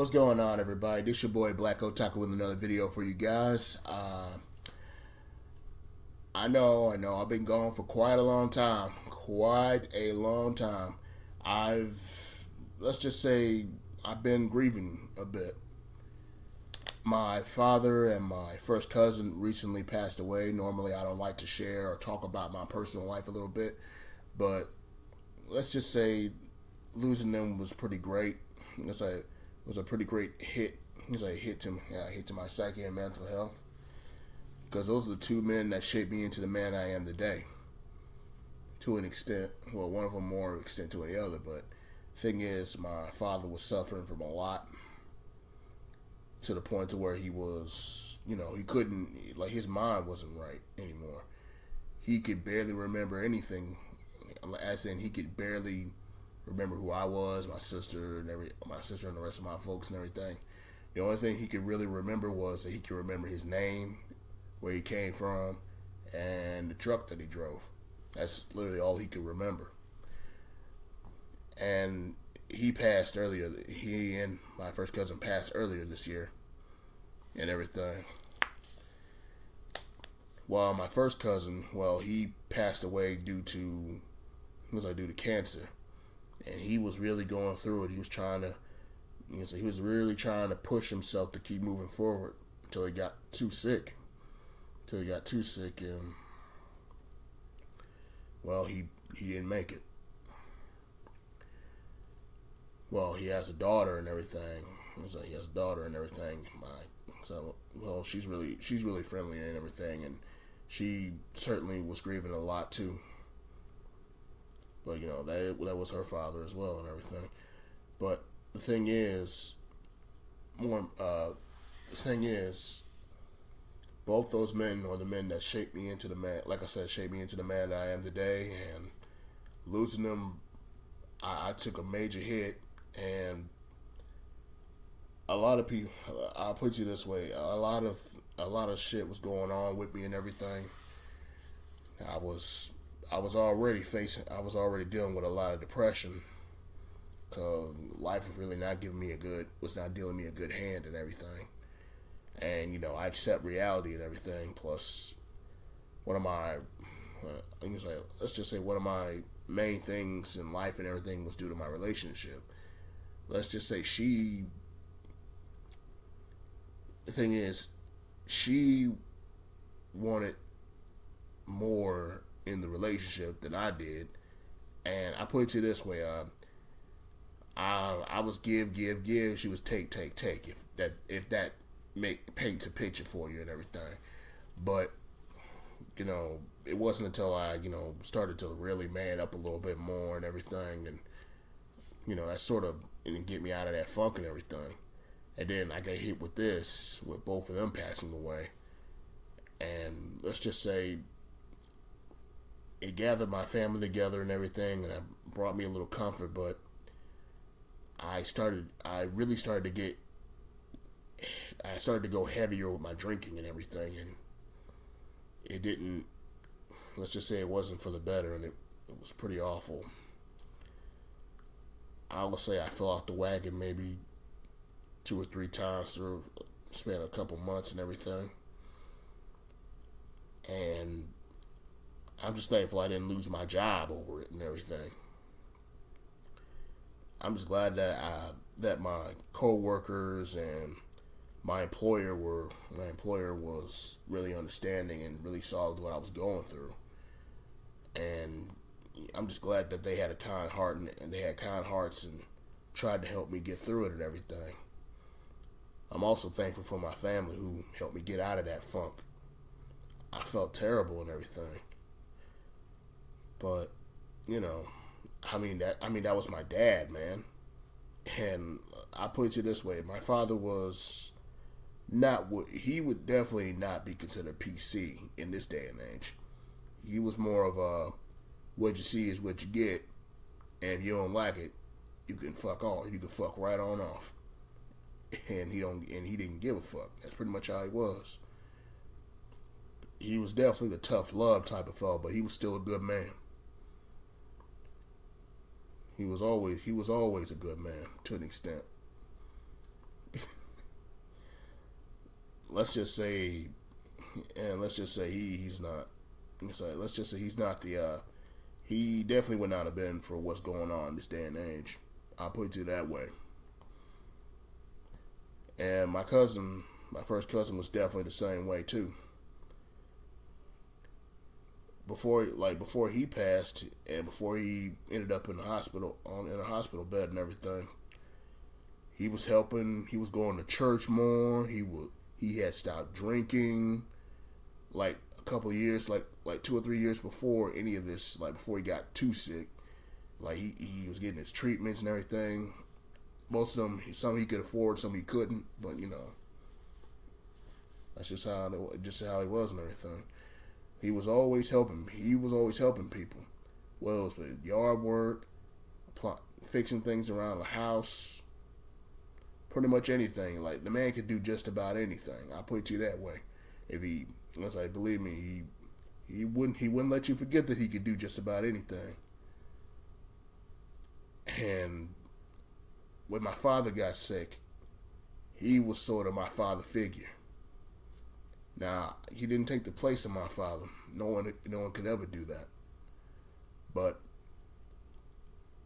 What's going on, everybody? This your boy Black Otaku with another video for you guys. I know, I've been gone for quite a long time. Let's just say, I've been grieving a bit. My father and my first cousin recently passed away. Normally, I don't like to share or talk about my personal life a little bit, but let's just say losing them was pretty great. It was a pretty great hit. It was a hit to my psyche and mental health, because those are the two men that shaped me into the man I am today. To an extent, well, one of them more extent to the other, but thing is, my father was suffering from a lot, to the point to where he was, he couldn't, like, his mind wasn't right anymore. He could barely remember anything, as in he could barely remember who I was, my sister and the rest of my folks and everything. The only thing he could really remember was that he could remember his name, where he came from, and the truck that he drove. That's literally all he could remember. And he passed earlier. He and my first cousin passed earlier this year and everything. While my first cousin, he passed away due to cancer. And he was really going through it. He was really trying to push himself to keep moving forward until he got too sick. And he didn't make it. Well, he has a daughter and everything. He has a daughter and everything. She's really friendly and everything, and she certainly was grieving a lot too. But that was her father as well and everything. But the thing is, both those men are the men that shaped me into the man. Like I said, shaped me into the man that I am today. And losing them, I took a major hit. And a lot of people, I'll put you this way, a lot of shit was going on with me and everything. I was already dealing with a lot of depression, because life was really not dealing me a good hand and everything. And I accept reality and everything. Plus, one of my main things in life and everything was due to my relationship. Let's just say the thing is, she wanted more in the relationship than I did. And I put it to you this way, I was give, she was take. If that paints a picture for you and everything. But it wasn't until I started to really man up a little bit more and everything, and that sort of didn't get me out of that funk and everything. And then I got hit with both of them passing away. And let's just say it gathered my family together and everything, and it brought me a little comfort. But I started to go heavier with my drinking and everything, and it didn't, let's just say it wasn't for the better, and it was pretty awful. I would say I fell off the wagon maybe 2 or 3 times through the span of a couple months and everything. And I'm just thankful I didn't lose my job over it and everything. I'm just glad that my co-workers and my employer was really understanding and really saw what I was going through. And I'm just glad that they had a kind heart and they had kind hearts and tried to help me get through it and everything. I'm also thankful for my family, who helped me get out of that funk. I felt terrible and everything. But, that was my dad, man. And I put it to you this way, my father was he would definitely not be considered PC in this day and age. He was more of a, what you see is what you get, and if you don't like it, you can fuck off. You can fuck right on off. And he didn't give a fuck. That's pretty much how he was. He was definitely the tough love type of fellow, but he was still a good man. He was always a good man to an extent. let's just say, and let's just say he's not. Let's just say he's not the. He definitely would not have been for what's going on in this day and age. I'll put it that way. And my cousin, my first cousin, was definitely the same way too. Before he passed, and before he ended up in the hospital, in a hospital bed and everything, he was helping. He was going to church more. He had stopped drinking, like a couple of years, like 2 or 3 years before any of this, like before he got too sick. Like he was getting his treatments and everything. Most of them, some he could afford, some he couldn't. But that's just how he was and everything. He was always helping. He was always helping people. Well, it was with yard work, fixing things around the house, pretty much anything. Like the man could do just about anything. I'll put it to you that way. If he, unless I believe me, he wouldn't let you forget that he could do just about anything. And when my father got sick, he was sort of my father figure. Now, he didn't take the place of my father. No one could ever do that. But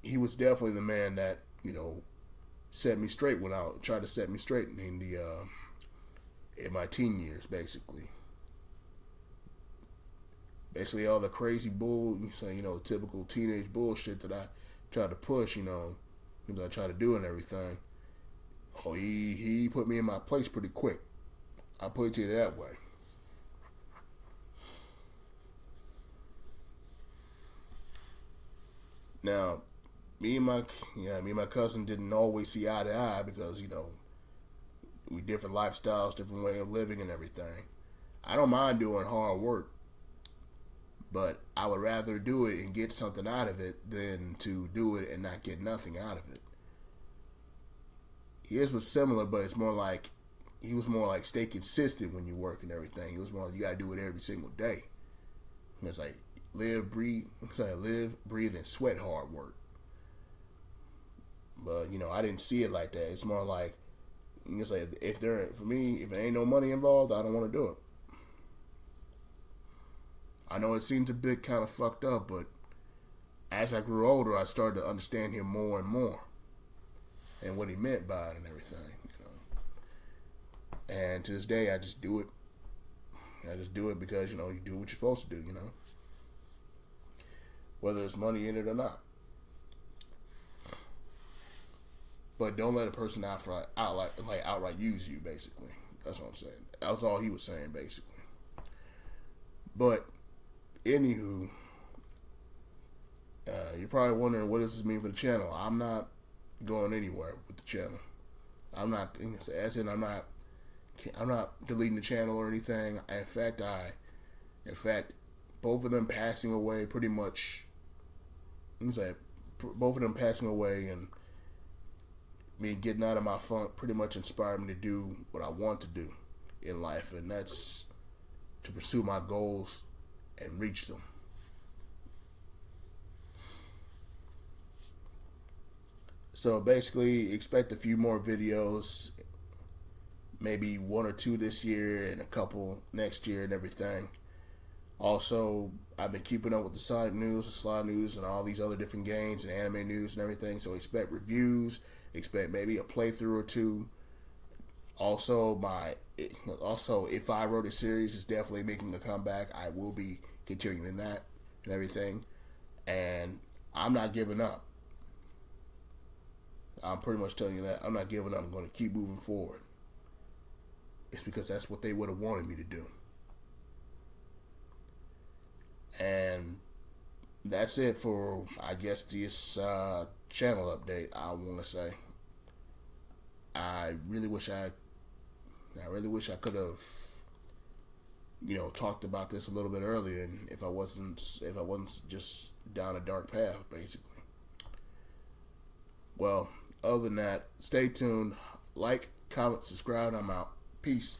he was definitely the man that, set me straight when I tried to set me straight in my teen years, basically. Basically all the crazy the typical teenage bullshit that I tried to push, I tried to do and everything. Oh, he put me in my place pretty quick. I'll put it to you that way. Now, me and my cousin didn't always see eye to eye because, we different lifestyles, different way of living and everything. I don't mind doing hard work, but I would rather do it and get something out of it than to do it and not get nothing out of it. His was similar, but it's more like he was more like stay consistent when you work and everything. He was more like you gotta do it every single day. It's like live, breathe, and sweat hard work. But I didn't see it like that. It's more like if there ain't no money involved, I don't want to do it. I know it seems a bit kind of fucked up, but as I grew older, I started to understand him more and more, and what he meant by it and everything. And to this day, I just do it. I just do it because you do what you're supposed to do. Whether there's money in it or not. But don't let a person outright use you. Basically, that's what I'm saying. That's all he was saying, basically. But anywho, you're probably wondering what does this mean for the channel. I'm not going anywhere with the channel. I'm not deleting the channel or anything. In fact, both of them passing away pretty much. Both of them passing away and me getting out of my funk pretty much inspired me to do what I want to do in life, and that's to pursue my goals and reach them. So basically, expect a few more videos, maybe 1 or 2 this year and a couple next year and everything. Also, I've been keeping up with the Sonic news, the Sly news, and all these other different games and anime news and everything. So expect reviews, expect maybe a playthrough or two. Also, if I wrote a series is definitely making a comeback. I will be continuing that and everything. And I'm not giving up. I'm pretty much telling you that. I'm not giving up. I'm going to keep moving forward. It's because that's what they would have wanted me to do. And that's it for, I guess, this channel update, I want to say. I really wish I could have, talked about this a little bit earlier, and if I wasn't just down a dark path, basically. Well, other than that, stay tuned. Like, comment, subscribe, and I'm out. Peace.